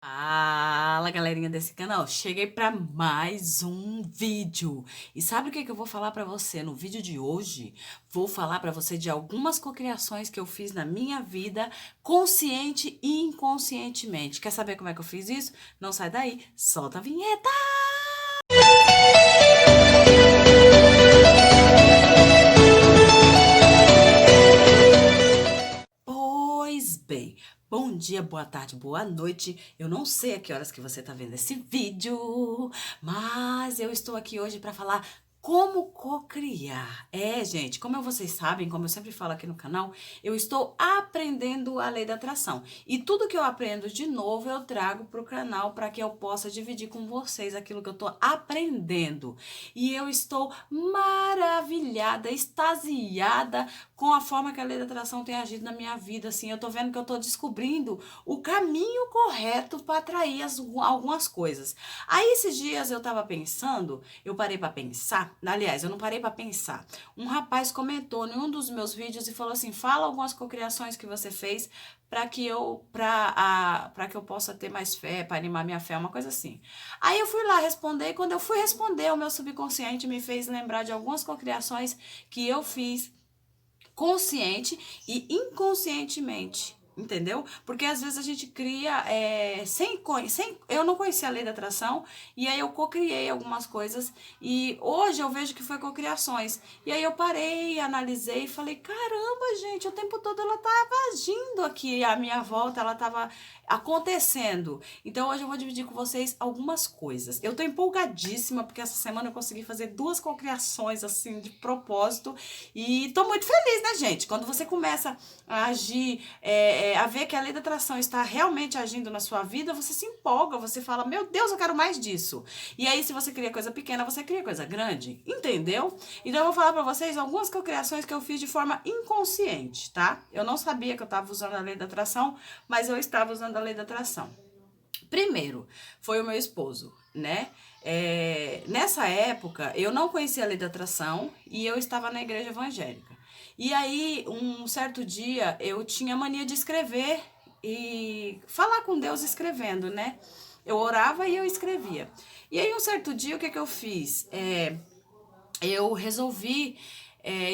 Fala, galerinha desse canal, cheguei para mais um vídeo. E sabe o que eu vou falar para você no vídeo de hoje? Vou falar para você de algumas cocriações que eu fiz na minha vida, consciente e inconscientemente. Quer saber como é que eu fiz isso? Não sai daí, solta a vinheta! Pois bem, bom dia, boa tarde, boa noite. Eu não sei a que horas que você tá vendo esse vídeo, mas eu estou aqui hoje para falar como cocriar. Gente, como vocês sabem, como eu sempre falo aqui no canal, eu estou aprendendo a lei da atração. E tudo que eu aprendo de novo, eu trago para o canal para que eu possa dividir com vocês aquilo que eu estou aprendendo. E eu estou maravilhada, extasiada com a forma que a lei da atração tem agido na minha vida, assim, eu tô vendo que eu tô descobrindo o caminho correto para atrair algumas coisas. Aí esses dias eu tava pensando, eu parei para pensar, aliás, eu não parei para pensar. Um rapaz comentou em um dos meus vídeos e falou assim: "Fala algumas cocriações que você fez para que eu possa ter mais fé, para animar minha fé", uma coisa assim. Aí eu fui lá responder e quando eu fui responder, o meu subconsciente me fez lembrar de algumas cocriações que eu fiz consciente e inconscientemente. Entendeu? Porque às vezes a gente cria sem. Eu não conhecia a lei da atração, e aí eu cocriei algumas coisas, e hoje eu vejo que foi cocriações. E aí eu parei, analisei e falei: caramba, gente, o tempo todo ela estava agindo aqui à minha volta, ela estava acontecendo. Então hoje eu vou dividir com vocês algumas coisas. Eu tô empolgadíssima porque essa semana eu consegui fazer duas cocriações assim de propósito e tô muito feliz, né, gente? Quando você começa a agir, a ver que a lei da atração está realmente agindo na sua vida, você se empolga, você fala: meu Deus, eu quero mais disso. E aí, se você cria coisa pequena, você cria coisa grande, entendeu? Então eu vou falar pra vocês algumas cocriações que eu fiz de forma inconsciente, tá? Eu não sabia que eu tava usando a lei da atração, mas eu estava usando a lei da atração. Primeiro, foi o meu esposo, né? Nessa época, eu não conhecia a lei da atração e eu estava na igreja evangélica. E aí, um certo dia, eu tinha mania de escrever e falar com Deus escrevendo, né? Eu orava e eu escrevia. E aí, um certo dia, o que eu fiz? Eu resolvi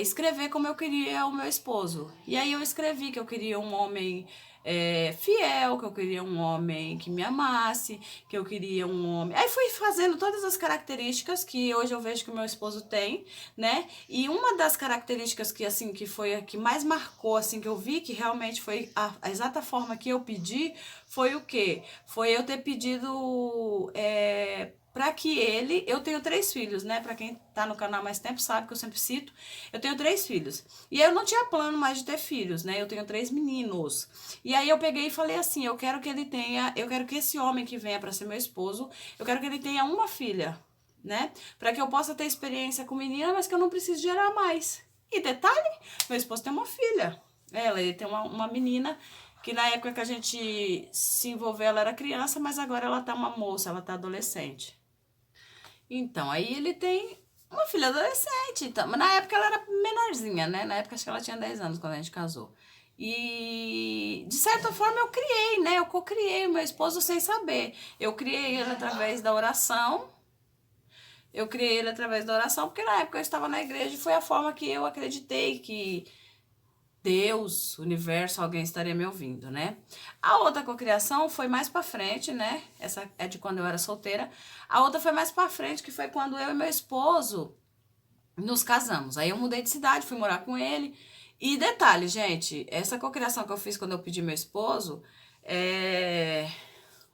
escrever como eu queria o meu esposo. E aí eu escrevi que eu queria um homem fiel, que eu queria um homem que me amasse, que eu queria um homem. Aí fui fazendo todas as características que hoje eu vejo que o meu esposo tem, né? E uma das características que assim que foi a que mais marcou, assim que eu vi que realmente foi a exata forma que eu pedi, foi o quê? Foi eu ter pedido para que ele, eu tenho 3 filhos, né? Para quem tá no canal há mais tempo sabe que eu sempre cito, eu tenho 3 filhos. E eu não tinha plano mais de ter filhos, né? Eu tenho 3 meninos. E aí eu peguei e falei assim: eu quero que ele tenha, eu quero que esse homem que venha para ser meu esposo, eu quero que ele tenha uma filha, né? Para que eu possa ter experiência com menina, mas que eu não precise gerar mais. E detalhe, meu esposo tem uma filha. Ele tem uma menina que na época que a gente se envolveu, ela era criança, mas agora ela tá uma moça, ela tá adolescente. Então, aí ele tem uma filha adolescente, então, mas na época ela era menorzinha, né? Na época acho que ela tinha 10 anos quando a gente casou. E de certa forma eu criei, né? Eu co-criei o meu esposo sem saber. Eu criei ele através da oração. Eu criei ele através da oração, porque na época eu estava na igreja e foi a forma que eu acreditei que Deus, universo, alguém estaria me ouvindo, né? A outra cocriação foi mais pra frente, né? Essa é de quando eu era solteira. A outra foi mais pra frente, que foi quando eu e meu esposo nos casamos. Aí eu mudei de cidade, fui morar com ele. E detalhe, gente, essa cocriação que eu fiz quando eu pedi meu esposo,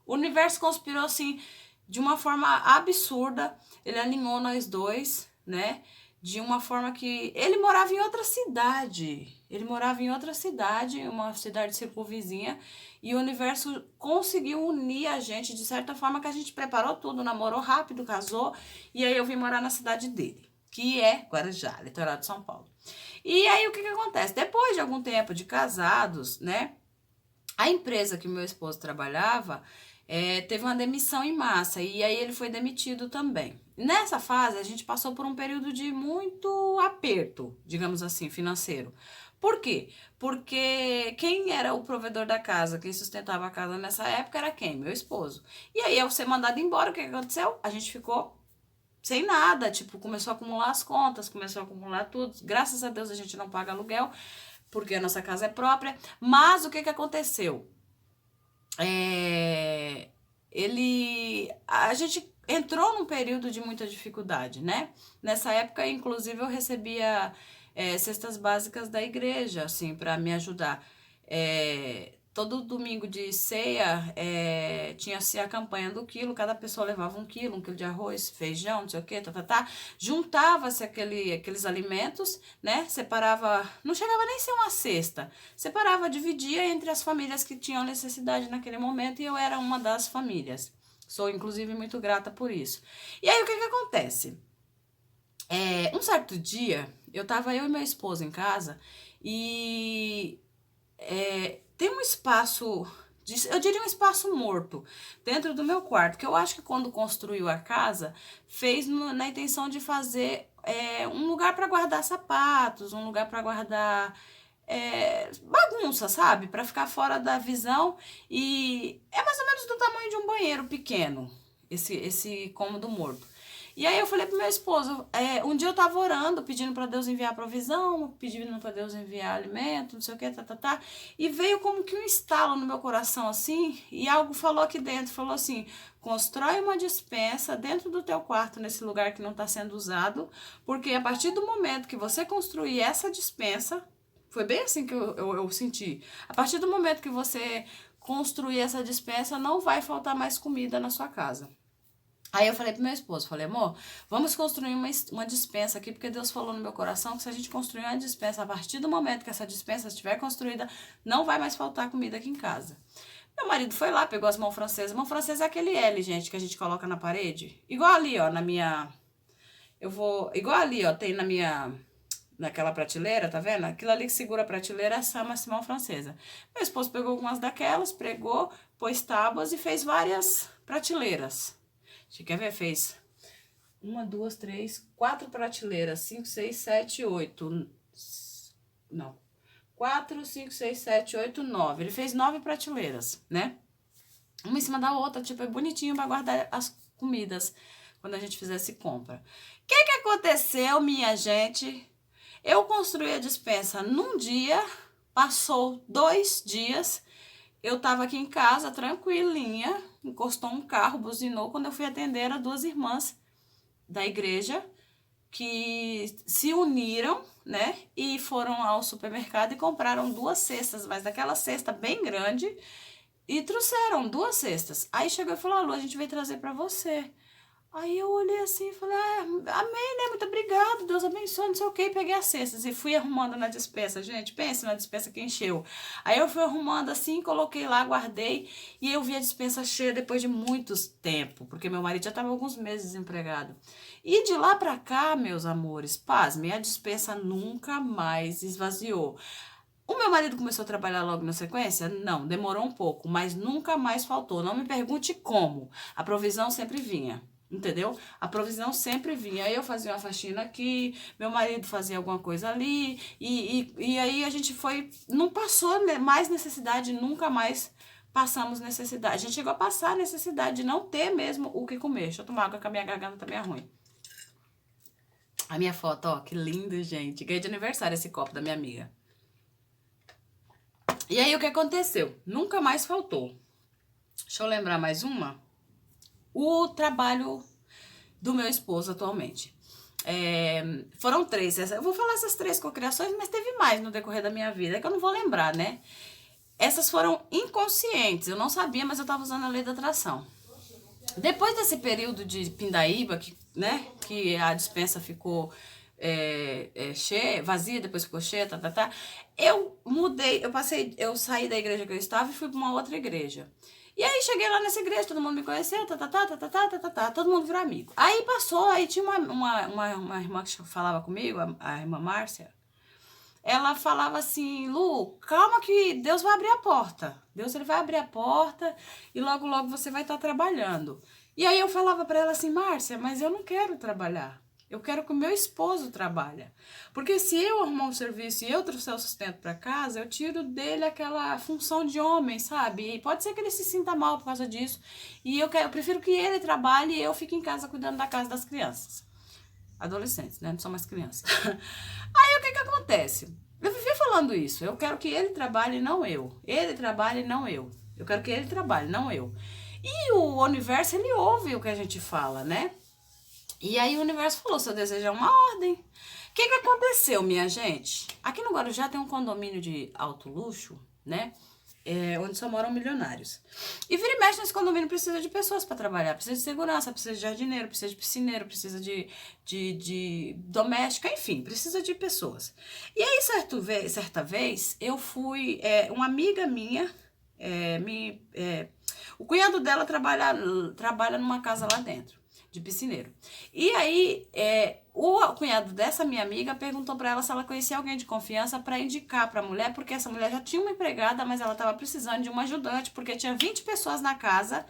o universo conspirou assim de uma forma absurda. Ele alinhou nós dois, né? De uma forma que ele morava em outra cidade. Ele morava em outra cidade, uma cidade circunvizinha, e o universo conseguiu unir a gente de certa forma que a gente preparou tudo, namorou rápido, casou, e aí eu vim morar na cidade dele, que é Guarujá, litoral de São Paulo. E aí o que acontece? Depois de algum tempo de casados, né? A empresa que meu esposo trabalhava teve uma demissão em massa e aí ele foi demitido também. Nessa fase, a gente passou por um período de muito aperto, digamos assim, financeiro. Por quê? Porque quem era o provedor da casa, quem sustentava a casa nessa época era quem? Meu esposo. E aí, eu ser mandado embora, o que aconteceu? A gente ficou sem nada, tipo, começou a acumular as contas, começou a acumular tudo. Graças a Deus a gente não paga aluguel, porque a nossa casa é própria. Mas o que aconteceu? A gente entrou num período de muita dificuldade, né? Nessa época, inclusive, eu recebia cestas básicas da igreja, assim, para me ajudar. Todo domingo de ceia tinha-se a campanha do quilo, cada pessoa levava 1 quilo de arroz, feijão, não sei o que, tá. Juntava-se aqueles alimentos, né? Separava, não chegava nem a ser uma cesta, separava, dividia entre as famílias que tinham necessidade naquele momento e eu era uma das famílias. Sou, inclusive, muito grata por isso. E aí, o que acontece? Um certo dia, eu e meu esposo em casa e tem um espaço, eu diria um espaço morto, dentro do meu quarto, que eu acho que quando construiu a casa, fez na intenção de fazer um lugar para guardar sapatos, um lugar para guardar bagunça, sabe? Para ficar fora da visão. E é mais ou menos do tamanho de um banheiro pequeno, esse cômodo morto. E aí eu falei pro meu esposo, um dia eu tava orando, pedindo para Deus enviar provisão, pedindo para Deus enviar alimento, não sei o que, e veio como que um estalo no meu coração, assim, e algo falou aqui dentro, falou assim, constrói uma despensa dentro do teu quarto, nesse lugar que não está sendo usado, porque a partir do momento que você construir essa despensa, foi bem assim que eu senti, a partir do momento que você construir essa despensa, não vai faltar mais comida na sua casa. Aí eu falei pro meu esposo, falei, amor, vamos construir uma despensa aqui, porque Deus falou no meu coração que se a gente construir uma despensa, a partir do momento que essa despensa estiver construída, não vai mais faltar comida aqui em casa. Meu marido foi lá, pegou as mãos francesas. Mão francesa é aquele L, gente, que a gente coloca na parede. Igual ali, ó, igual ali, ó, tem naquela prateleira, tá vendo? Aquilo ali que segura a prateleira chama-se mão francesa. Meu esposo pegou algumas daquelas, pregou, pôs tábuas e fez várias prateleiras. Você quer ver? Fez 1, 2, 3, 4 prateleiras. 5, 6, 7, 8. Não. 4, 5, 6, 7, 8, 9. Ele fez 9 prateleiras, né? Uma em cima da outra, tipo, é bonitinho pra guardar as comidas quando a gente fizesse compra. O que aconteceu, minha gente? Eu construí a despensa num dia, passou 2 dias, eu tava aqui em casa, tranquilinha, encostou um carro, buzinou. Quando eu fui atender, eram 2 irmãs da igreja que se uniram, né? E foram ao supermercado e compraram 2 cestas, mas daquela cesta bem grande, e trouxeram 2 cestas. Aí chegou e falou, Lu, a gente veio trazer pra você. Aí eu olhei assim e falei, amém, né? Muito obrigado, Deus abençoe, não sei o que. Peguei as cestas e fui arrumando na despensa. Gente, pense na despensa que encheu. Aí eu fui arrumando assim, coloquei lá, guardei. E eu vi a despensa cheia depois de muitos tempo, porque meu marido já estava alguns meses desempregado. E de lá pra cá, meus amores, pasmem, a despensa nunca mais esvaziou. O meu marido começou a trabalhar logo na sequência? Não, demorou um pouco, mas nunca mais faltou. Não me pergunte como. A provisão sempre vinha. Entendeu? A provisão sempre vinha. Aí eu fazia uma faxina aqui, meu marido fazia alguma coisa ali, e aí a gente foi. Não passou mais necessidade, nunca mais passamos necessidade. A gente chegou a passar a necessidade de não ter mesmo o que comer. Deixa eu tomar água, que a minha garganta tá meio ruim. A minha foto, ó, que lindo, gente. Ganhei de aniversário esse copo da minha amiga. E aí o que aconteceu? Nunca mais faltou. Deixa eu lembrar mais uma. O trabalho do meu esposo atualmente. Foram 3. Eu vou falar essas 3 cocriações, mas teve mais no decorrer da minha vida, que eu não vou lembrar, né? Essas foram inconscientes. Eu não sabia, mas eu estava usando a lei da atração. Depois desse período de pindaíba, que a despensa ficou cheia, vazia, depois ficou cheia, eu mudei, eu saí da igreja que eu estava e fui para uma outra igreja. E aí cheguei lá nessa igreja, todo mundo me conheceu, todo mundo virou amigo. Aí passou, aí tinha uma irmã que falava comigo, a irmã Márcia. Ela falava assim, Lu, calma que Deus vai abrir a porta. Deus ele vai abrir a porta e logo, logo você vai estar trabalhando. E aí eu falava para ela assim, Márcia, mas eu não quero trabalhar. Eu quero que o meu esposo trabalhe. Porque se eu arrumar um serviço e eu trouxer o sustento para casa, eu tiro dele aquela função de homem, sabe? E pode ser que ele se sinta mal por causa disso. E eu prefiro que ele trabalhe e eu fique em casa cuidando da casa das crianças. Adolescentes, né? Não são mais crianças. Aí o que acontece? Eu vivi falando isso. Eu quero que ele trabalhe, não eu. Ele trabalhe, não eu. Eu quero que ele trabalhe, não eu. E o universo, ele ouve o que a gente fala, né? E aí o universo falou, seu desejo é uma ordem. O que aconteceu, minha gente? Aqui no Guarujá tem um condomínio de alto luxo, né? Onde só moram milionários. E vira e mexe nesse condomínio precisa de pessoas para trabalhar. Precisa de segurança, precisa de jardineiro, precisa de piscineiro, precisa de doméstica, enfim, precisa de pessoas. E aí, certa vez, eu fui... uma amiga minha, o cunhado dela trabalha numa casa lá dentro, de piscineiro. E aí, o cunhado dessa minha amiga perguntou para ela se ela conhecia alguém de confiança para indicar para a mulher, porque essa mulher já tinha uma empregada, mas ela estava precisando de uma ajudante, porque tinha 20 pessoas na casa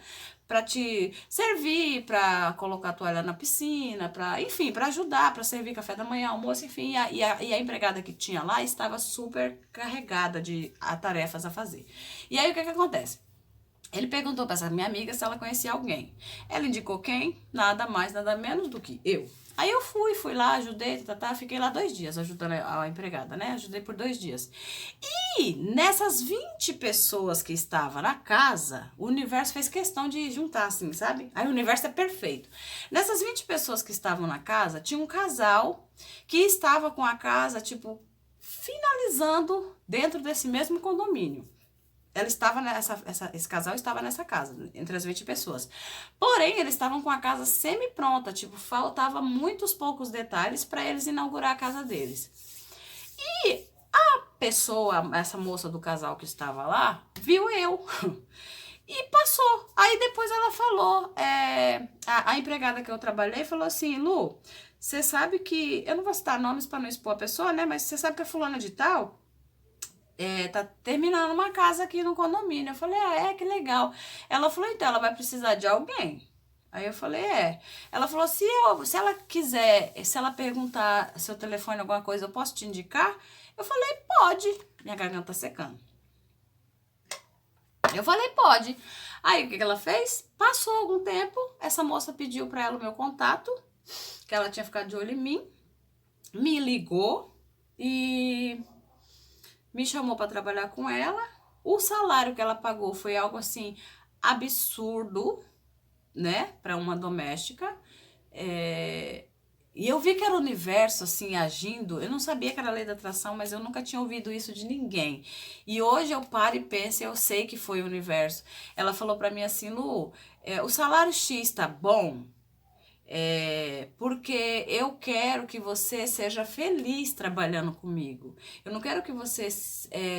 para te servir, para colocar a toalha na piscina, enfim, para ajudar, para servir café da manhã, almoço, enfim. E a empregada que tinha lá estava super carregada de tarefas a fazer. E aí, o que acontece? Ele perguntou para essa minha amiga se ela conhecia alguém. Ela indicou quem? Nada mais, nada menos do que eu. Aí eu fui lá, ajudei, fiquei lá 2 dias ajudando a empregada, né? Ajudei por 2 dias. E nessas 20 pessoas que estavam na casa, o universo fez questão de juntar, assim, sabe? Aí o universo é perfeito. Nessas 20 pessoas que estavam na casa, tinha um casal que estava com a casa, tipo, finalizando dentro desse mesmo condomínio. Ela estava esse casal estava nessa casa, entre as 20 pessoas. Porém, eles estavam com a casa semi-pronta, tipo, faltava muitos poucos detalhes para eles inaugurar a casa deles. E a pessoa, essa moça do casal que estava lá, viu eu e passou. Aí depois ela falou, a empregada que eu trabalhei falou assim, Lu, você sabe que, eu não vou citar nomes para não expor a pessoa, né, mas você sabe que a fulana de tal... tá terminando uma casa aqui no condomínio. Eu falei, que legal. Ela falou, então, ela vai precisar de alguém. Aí eu falei, Ela falou, se ela quiser, se ela perguntar seu telefone, alguma coisa, eu posso te indicar? Eu falei, pode. Minha garganta tá secando. Eu falei, pode. Aí, o que ela fez? Passou algum tempo, essa moça pediu pra ela o meu contato, que ela tinha ficado de olho em mim, me ligou e... me chamou para trabalhar com ela. O salário que ela pagou foi algo assim absurdo, né, para uma doméstica. E eu vi que era o universo assim agindo. Eu não sabia que era a lei da atração, mas eu nunca tinha ouvido isso de ninguém. E hoje eu paro e penso, eu sei que foi o universo. Ela falou para mim assim, Lu, o salário X tá bom? Porque eu quero que você seja feliz trabalhando comigo. Eu não quero que você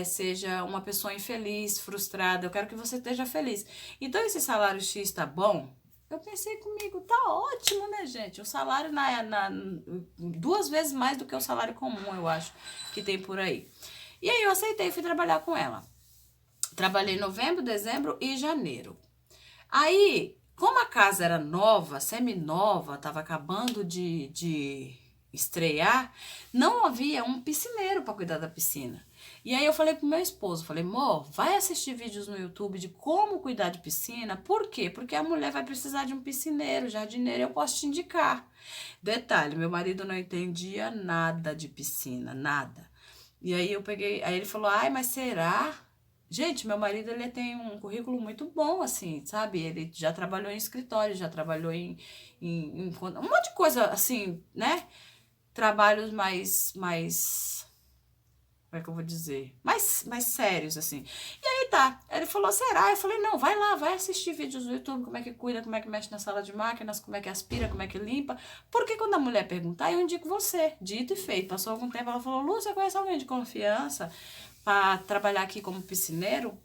seja uma pessoa infeliz, frustrada. Eu quero que você esteja feliz. Então, esse salário X tá bom? Eu pensei comigo, tá ótimo, né, gente? O salário 2 vezes mais do que o salário comum, eu acho, que tem por aí. E aí eu aceitei e fui trabalhar com ela. Trabalhei em novembro, dezembro e janeiro. Aí... como a casa era nova, semi-nova, estava acabando de estrear, não havia um piscineiro para cuidar da piscina. E aí eu falei pro meu esposo, falei, amor, vai assistir vídeos no YouTube de como cuidar de piscina. Por quê? Porque a mulher vai precisar de um piscineiro, jardineiro, eu posso te indicar. Detalhe, meu marido não entendia nada de piscina, nada. E aí aí ele falou, mas será? Gente, meu marido, ele tem um currículo muito bom, assim, sabe? Ele já trabalhou em escritório, já trabalhou em um monte de coisa, assim, né? Trabalhos como é que eu vou dizer? Mais sérios, assim. E aí tá, ele falou, será? Eu falei, não, vai lá, vai assistir vídeos no YouTube, como é que cuida, como é que mexe na sala de máquinas, como é que aspira, como é que limpa. Porque quando a mulher perguntar, eu indico você. Dito e feito. Passou algum tempo, ela falou, Lu, você conhece alguém de confiança para trabalhar aqui como piscineiro?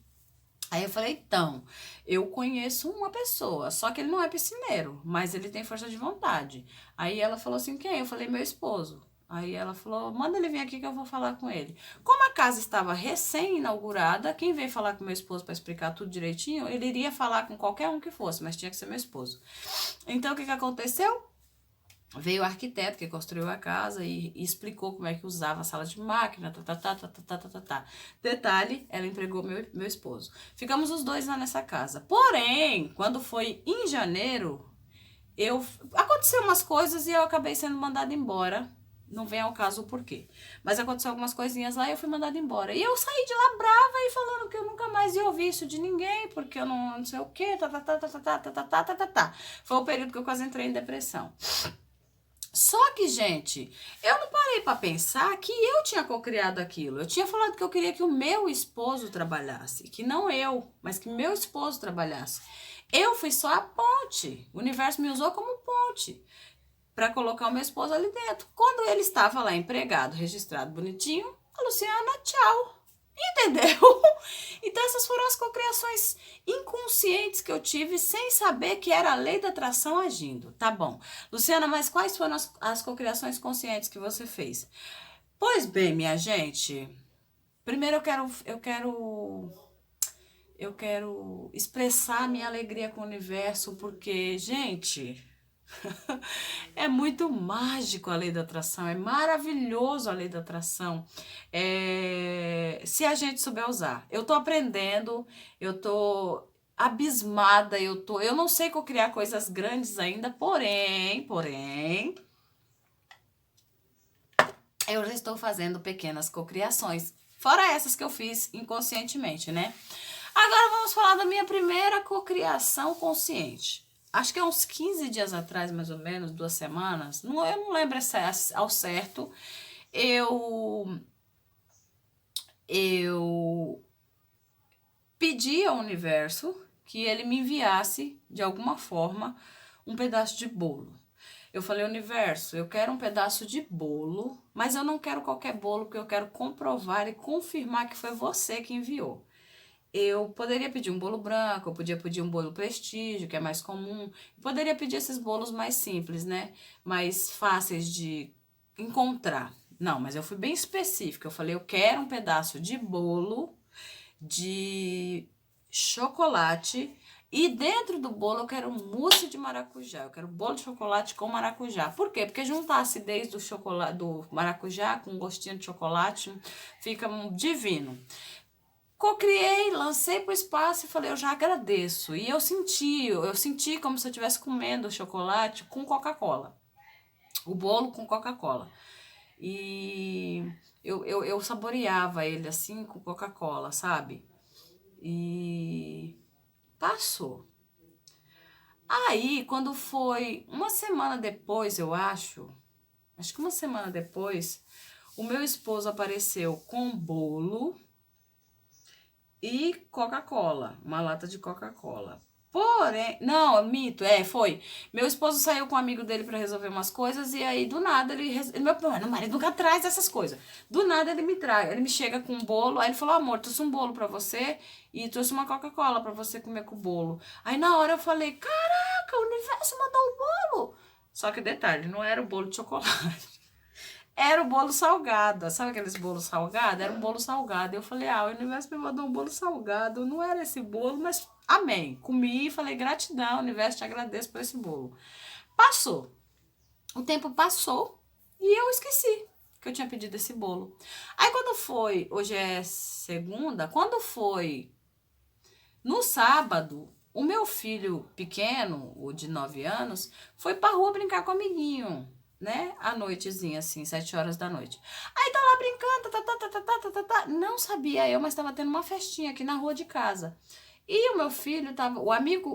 Aí eu falei, então, eu conheço uma pessoa, só que ele não é piscineiro, mas ele tem força de vontade. Aí ela falou assim, quem? Eu falei, meu esposo. Aí ela falou, manda ele vir aqui que eu vou falar com ele. Como a casa estava recém-inaugurada, quem veio falar com meu esposo para explicar tudo direitinho, ele iria falar com qualquer um que fosse, mas tinha que ser meu esposo. Então, o que aconteceu? Veio o arquiteto que construiu a casa e explicou como é que usava a sala de máquina, tá. Detalhe, ela empregou meu esposo. Ficamos os dois lá nessa casa. Porém, quando foi em janeiro, aconteceu umas coisas e eu acabei sendo mandada embora. Não vem ao caso o porquê. Mas aconteceu algumas coisinhas lá e eu fui mandada embora. E eu saí de lá brava e falando que eu nunca mais ia ouvir isso de ninguém, porque eu não sei o quê, Foi o período que eu quase entrei em depressão. Só que, gente, eu não parei pra pensar que eu tinha cocriado aquilo. Eu tinha falado que eu queria que o meu esposo trabalhasse, que não eu, mas que meu esposo trabalhasse. Eu fui só a ponte. O universo me usou como ponte para colocar o meu esposo ali dentro. Quando ele estava lá empregado, registrado bonitinho, a Luciana, tchau. Entendeu? Então essas foram as cocriações inconscientes que eu tive sem saber que era a lei da atração agindo. Tá bom. Luciana, mas quais foram as cocriações conscientes que você fez? Pois bem, minha gente, primeiro eu quero expressar minha alegria com o universo, porque, gente, é muito mágico a lei da atração, é maravilhoso a lei da atração, se a gente souber usar. Eu tô aprendendo, eu tô abismada, eu não sei criar coisas grandes ainda, porém, eu já estou fazendo pequenas cocriações, fora essas que eu fiz inconscientemente, né? Agora vamos falar da minha primeira cocriação consciente. Acho que é uns 15 dias atrás, mais ou menos, 2 semanas. Eu não lembro ao certo. Eu pedi ao universo que ele me enviasse, de alguma forma, um pedaço de bolo. Eu falei, universo, eu quero um pedaço de bolo, mas eu não quero qualquer bolo, porque eu quero comprovar e confirmar que foi você que enviou. Eu poderia pedir um bolo branco, eu podia pedir um bolo prestígio, que é mais comum. Poderia pedir esses bolos mais simples, né? Mais fáceis de encontrar. Não, mas eu fui bem específica. Eu falei, eu quero um pedaço de bolo de chocolate e dentro do bolo eu quero mousse de maracujá. Eu quero bolo de chocolate com maracujá. Por quê? Porque juntar a acidez do chocolate, do maracujá com gostinho de chocolate fica divino. Cocriei, lancei pro espaço e falei, eu já agradeço. E eu senti como se eu estivesse comendo chocolate com Coca-Cola. O bolo com Coca-Cola. E eu saboreava ele assim com Coca-Cola, sabe? E passou. Aí, quando foi uma semana depois, eu acho que uma semana depois, o meu esposo apareceu com bolo e Coca-Cola, uma lata de Coca-Cola. Porém, não, mito, foi. Meu esposo saiu com um amigo dele pra resolver umas coisas e aí do nada meu marido nunca traz essas coisas. Do nada ele me chega com um bolo, aí ele falou: "Amor, trouxe um bolo pra você e trouxe uma Coca-Cola pra você comer com o bolo". Aí na hora eu falei: "Caraca, o universo mandou o bolo". Só que detalhe, não era o bolo de chocolate. Era o bolo salgado. Sabe aqueles bolos salgados? Era um bolo salgado. Eu falei, o universo me mandou um bolo salgado. Não era esse bolo, mas amém. Comi e falei, gratidão, universo, te agradeço por esse bolo. Passou. O tempo passou e eu esqueci que eu tinha pedido esse bolo. Aí quando foi, hoje é segunda, quando foi no sábado, o meu filho pequeno, o de 9 anos, foi pra rua brincar com o amiguinho, né? À noitezinha, assim, 7 horas da noite. Aí tá lá brincando, Não sabia eu, mas tava tendo uma festinha aqui na rua de casa. E o meu filho tava,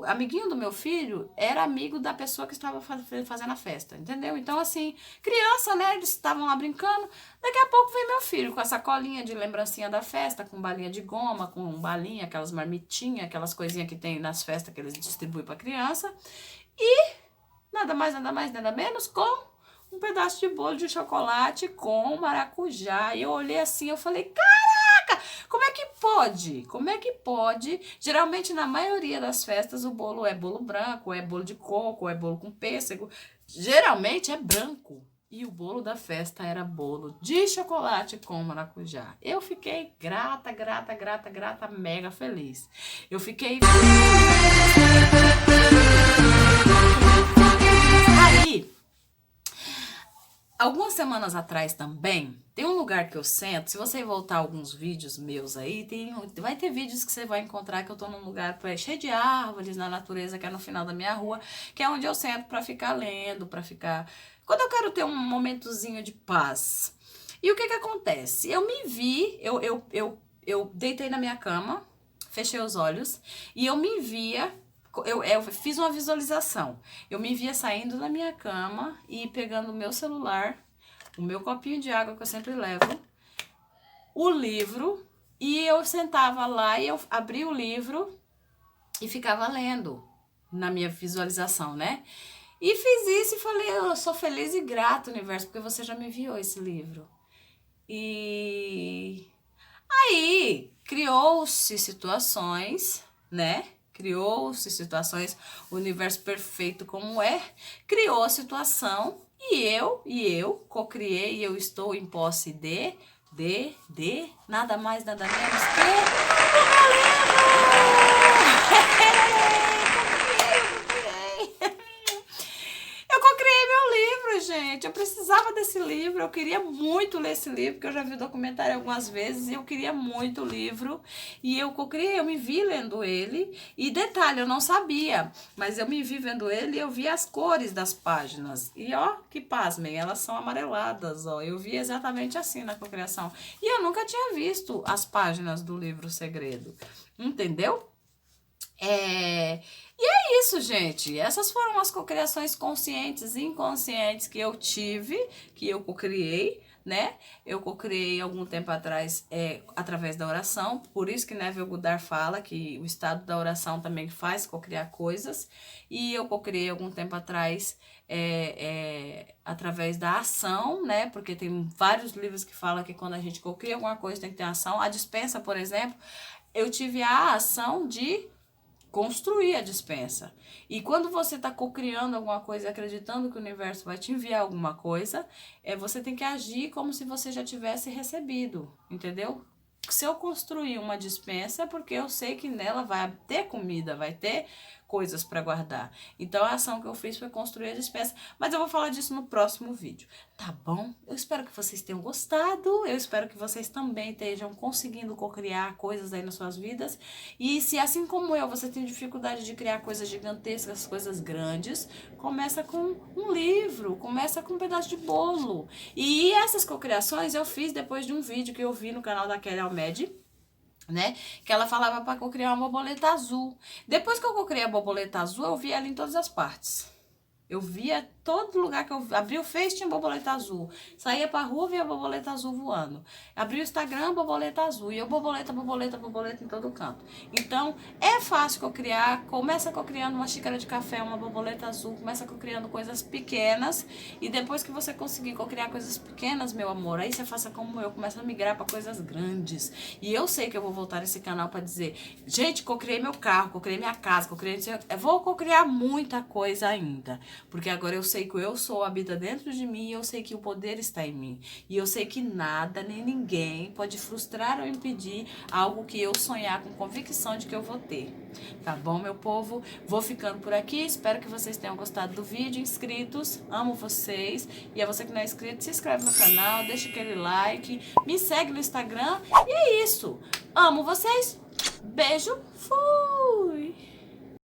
amiguinho do meu filho era amigo da pessoa que estava fazendo a festa, entendeu? Então, assim, criança, né? Eles estavam lá brincando. Daqui a pouco vem meu filho com a sacolinha de lembrancinha da festa, com balinha de goma, com balinha, aquelas marmitinhas, aquelas coisinhas que tem nas festas que eles distribuem pra criança. E nada mais, nada menos com um pedaço de bolo de chocolate com maracujá. E eu olhei assim, eu falei, caraca, como é que pode? Como é que pode? Geralmente, na maioria das festas, o bolo é bolo branco, é bolo de coco, é bolo com pêssego. Geralmente é branco. E o bolo da festa era bolo de chocolate com maracujá. Eu fiquei grata, mega feliz. Eu fiquei... Aí... algumas semanas atrás também, tem um lugar que eu sento, se você voltar alguns vídeos meus aí, vai ter vídeos que você vai encontrar que eu tô num lugar cheio de árvores na natureza, que é no final da minha rua, que é onde eu sento pra ficar lendo, pra ficar... Quando eu quero ter um momentozinho de paz. E o que que acontece? Eu me vi, eu deitei na minha cama, fechei os olhos, e eu me via... Eu fiz uma visualização. Eu me via saindo da minha cama e pegando o meu celular, o meu copinho de água que eu sempre levo, o livro, e eu sentava lá e eu abria o livro e ficava lendo na minha visualização, né? E fiz isso e falei, eu sou feliz e grato, universo, porque você já me enviou esse livro. E aí criou-se situações, né? Criou-se situações, o universo perfeito como é, criou a situação e eu co-criei e eu estou em posse de nada mais, nada menos que o meu livro! Eu co-criei meu livro, gente. Eu precisava desse livro, eu queria muito ler esse livro, porque eu já vi o documentário algumas vezes e eu queria muito o livro. E eu co-criei, eu me vi lendo ele. E detalhe, eu não sabia, mas eu me vi vendo ele e eu vi as cores das páginas. E ó, que pasmem, elas são amareladas, ó. Eu vi exatamente assim na cocriação. E eu nunca tinha visto as páginas do livro Segredo, entendeu? E é isso, gente. Essas foram as cocriações conscientes e inconscientes que eu tive, que eu cocriei, né? Eu cocriei algum tempo atrás através da oração. Por isso que Neville Goddard fala que o estado da oração também faz cocriar coisas. E eu cocriei algum tempo atrás através da ação, né? Porque tem vários livros que falam que quando a gente cocria alguma coisa tem que ter ação. A dispensa, por exemplo, eu tive a ação de construir a dispensa. E quando você está cocriando alguma coisa, acreditando que o universo vai te enviar alguma coisa, você tem que agir como se você já tivesse recebido, entendeu? Se eu construir uma dispensa, é porque eu sei que nela vai ter comida, vai ter coisas para guardar. Então, a ação que eu fiz foi construir a dispensa. Mas eu vou falar disso no próximo vídeo, tá bom? Eu espero que vocês tenham gostado. Eu espero que vocês também estejam conseguindo cocriar coisas aí nas suas vidas. E se, assim como eu, você tem dificuldade de criar coisas gigantescas, coisas grandes, começa com um livro, começa com um pedaço de bolo. E essas cocriações eu fiz depois de um vídeo que eu vi no canal da Kelly Almed, né? Que ela falava para cocriar uma borboleta azul. Depois que eu cocriei a borboleta azul, eu vi ela em todas as partes. Eu via todo lugar que eu abria o Face tinha borboleta azul. Saía pra rua, via borboleta azul voando. Abria o Instagram, borboleta azul. E eu borboleta em todo canto. Então, é fácil cocriar. Começa cocriando uma xícara de café, uma borboleta azul. Começa cocriando coisas pequenas. E depois que você conseguir cocriar coisas pequenas, meu amor, aí você faça como eu. Começa a migrar pra coisas grandes. E eu sei que eu vou voltar nesse canal pra dizer, gente, cocriei meu carro, cocriei minha casa, cocriei... Eu vou cocriar muita coisa ainda. Porque agora eu sei que eu sou, habita dentro de mim e eu sei que o poder está em mim. E eu sei que nada, nem ninguém pode frustrar ou impedir algo que eu sonhar com convicção de que eu vou ter. Tá bom, meu povo? Vou ficando por aqui. Espero que vocês tenham gostado do vídeo. Inscritos, amo vocês. E a você que não é inscrito, se inscreve no canal, deixa aquele like, me segue no Instagram. E é isso. Amo vocês. Beijo. Fui!